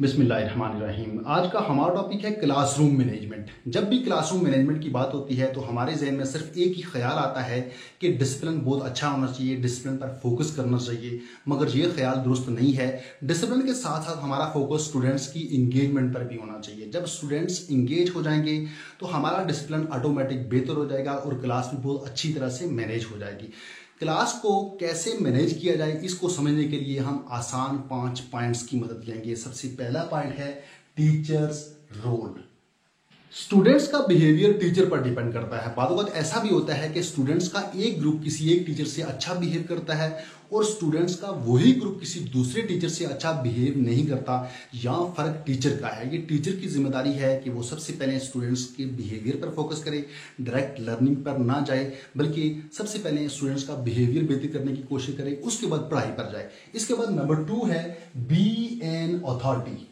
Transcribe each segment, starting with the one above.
बिस्मिल्लाहिर्रहमानिर्रहीम। आज का हमारा टॉपिक है क्लासरूम मैनेजमेंट। जब भी क्लासरूम मैनेजमेंट की बात होती है तो हमारे जहन में सिर्फ एक ही ख्याल आता है कि डिसिप्लिन बहुत अच्छा होना चाहिए, डिसिप्लिन पर फोकस करना चाहिए, मगर ये ख्याल दुरुस्त नहीं है। डिसिप्लिन के साथ साथ हमारा फोकस स्टूडेंट्स की इंगेजमेंट पर भी होना चाहिए। जब स्टूडेंट्स इंगेज हो जाएंगे तो हमारा डिसिप्लिन ऑटोमेटिक बेहतर हो जाएगा और क्लास भी बहुत अच्छी तरह से मैनेज हो जाएगी। क्लास को कैसे मैनेज किया जाए इसको समझने के लिए हम आसान 5 पॉइंट्स की मदद लेंगे। सबसे पहला पॉइंट है टीचर्स रोल। स्टूडेंट्स का बिहेवियर टीचर पर डिपेंड करता है। बात बात ऐसा भी होता है कि स्टूडेंट्स का एक ग्रुप किसी एक टीचर से अच्छा बिहेव करता है और स्टूडेंट्स का वही ग्रुप किसी दूसरे टीचर से अच्छा बिहेव नहीं करता। यहाँ फर्क टीचर का है। ये टीचर की जिम्मेदारी है कि वो सबसे पहले स्टूडेंट्स के बिहेवियर पर फोकस करे, डायरेक्ट लर्निंग पर ना जाए, बल्कि सबसे पहले स्टूडेंट्स का बिहेवियर बेहतर करने की कोशिश करे, उसके बाद पढ़ाई पर जाए। इसके बाद नंबर 2 है B N authority.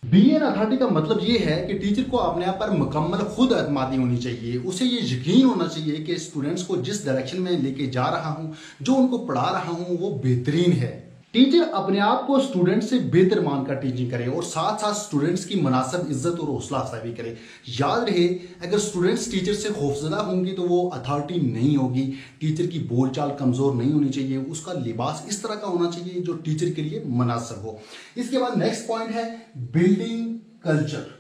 B N authority का मतलब ये है कि टीचर को अपने आप पर मुकम्मल खुद एतमादी होनी चाहिए। उसे ये यकीन होना चाहिए कि स्टूडेंट्स को जिस डायरेक्शन में लेके जा रहा हूं, जो उनको पढ़ा रहा हूं, वो बेहतरीन है। टीचर अपने आप को स्टूडेंट से बेहतर मानकर टीचिंग करे और साथ साथ स्टूडेंट्स की मुनासिब इज्जत और हौसला अफजाई भी करे। याद रहे, अगर स्टूडेंट्स टीचर से खौफजदा होंगे तो वो अथॉरिटी नहीं होगी। टीचर की बोलचाल कमजोर नहीं होनी चाहिए, उसका लिबास इस तरह का होना चाहिए जो टीचर के लिए मुनासिब हो। इसके बाद नेक्स्ट पॉइंट है बिल्डिंग कल्चर।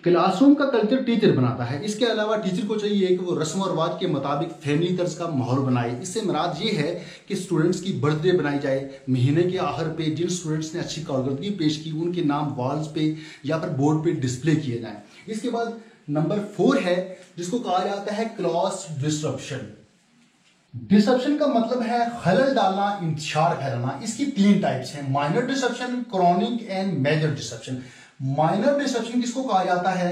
क्लासरूम का कल्चर टीचर बनाता है। इसके अलावा टीचर को चाहिए कि वो रस्म और रिवाज के मुताबिक फैमिली तर्ज का माहौल बनाए। इससे मुराद ये है कि स्टूडेंट्स की बर्थडे बनाई जाए, महीने के आखिर पे जिन स्टूडेंट्स ने अच्छी कारकर्दगी पेश की उनके नाम वॉल्स पे या फिर बोर्ड पे डिस्प्ले किए जाएं। इसके बाद नंबर 4 है जिसको कहा जाता है क्लास डिसरप्शन। डिसरप्शन का मतलब है खलल डालना, इंतशार फैलाना। इसकी 3 टाइप्स हैं, minor disruption, chronic and major disruption. Minor disruption किसको कहा जाता है?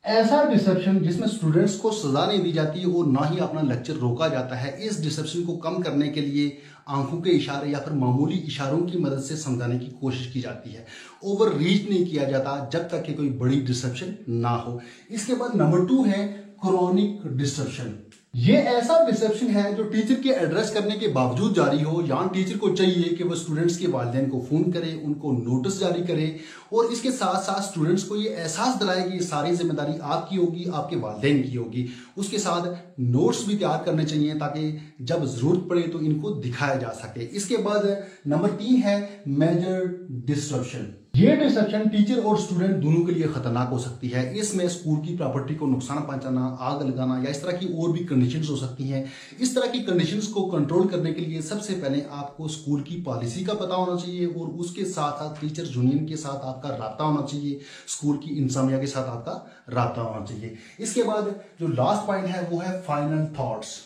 ऐसा डिसरप्शन जिसमें स्टूडेंट्स को सजा नहीं दी जाती और ना ही अपना लेक्चर रोका जाता है। इस डिसरप्शन को कम करने के लिए आंखों के इशारे या फिर मामूली इशारों की मदद से समझाने की कोशिश की जाती है। ओवर रीच नहीं किया जाता जब तक कि कोई बड़ी डिसरप्शन ना हो। इसके बाद नंबर 2 है क्रॉनिक डिसरप्शन। ये ऐसा डिसरप्शन है जो टीचर के एड्रेस करने के बावजूद जारी हो। यहाँ टीचर को चाहिए कि वो स्टूडेंट्स के वालिदैन को फोन करे, उनको नोटिस जारी करे और इसके साथ साथ स्टूडेंट्स को ये एहसास दिलाए कि ये सारी जिम्मेदारी आपकी होगी, आपके वालिदैन की होगी। उसके साथ नोट्स भी तैयार करने चाहिए ताकि जब जरूरत पड़े तो इनको दिखाया जा सके। इसके बाद नंबर 3 है मेजर डिसरप्शन। ये डिसरप्शन टीचर और स्टूडेंट दोनों के लिए खतरनाक हो सकती है। इसमें स्कूल की प्रॉपर्टी को नुकसान पहुंचाना, आग लगाना या इस तरह की और भी कंडीशंस हो सकती हैं। इस तरह की कंडीशंस को कंट्रोल करने के लिए सबसे पहले आपको स्कूल की पॉलिसी का पता होना चाहिए और उसके साथ साथ टीचर्स यूनियन के साथ आपका राब्ता होना चाहिए, स्कूल की इंतजामिया के साथ आपका राब्ता होना चाहिए। इसके बाद जो लास्ट पॉइंट है वो है फाइनल थॉट्स।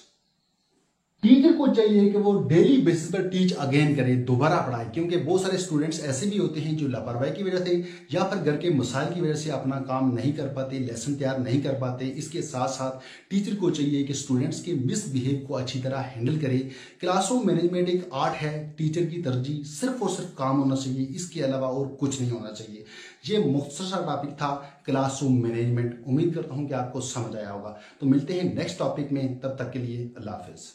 टीचर को चाहिए कि वो डेली बेसिस पर टीच अगेन करे, दोबारा पढ़ाए, क्योंकि बहुत सारे स्टूडेंट्स ऐसे भी होते हैं जो लापरवाही की वजह से या फिर घर के मसाइल की वजह से अपना काम नहीं कर पाते, लेसन तैयार नहीं कर पाते। इसके साथ साथ टीचर को चाहिए कि स्टूडेंट्स के मिसबिहेव को अच्छी तरह हैंडल करे। क्लासरूम मैनेजमेंट एक आर्ट है। टीचर की तरजीह सिर्फ और सिर्फ काम होना चाहिए, इसके अलावा और कुछ नहीं होना चाहिए। ये मुख्तसर टॉपिक था क्लासरूम मैनेजमेंट। उम्मीद करता हूँ कि आपको समझ आया होगा। तो मिलते हैं नेक्स्ट टॉपिक में, तब तक के लिए अल्लाह हाफिज।